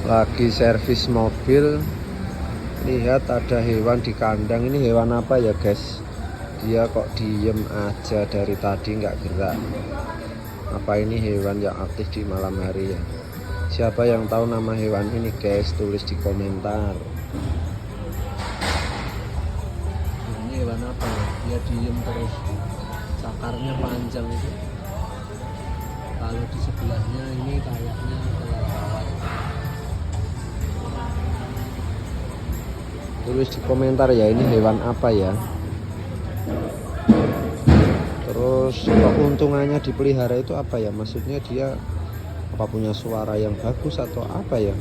Lagi servis mobil. Lihat ada hewan di kandang. Ini hewan apa ya guys? Dia kok diem aja dari tadi nggak gerak. Apa ini hewan yang aktif di malam hari ya? Siapa yang tahu nama hewan ini guys? Tulis di komentar. Ini hewan apa ya? Dia diem terus. Cakarnya panjang itu. Kalau di sebelahnya ini kayaknya kelelawar. Tulis di komentar ya, ini hewan apa ya? Terus keuntungannya dipelihara itu apa ya? Maksudnya dia apa punya suara yang bagus atau apa ya?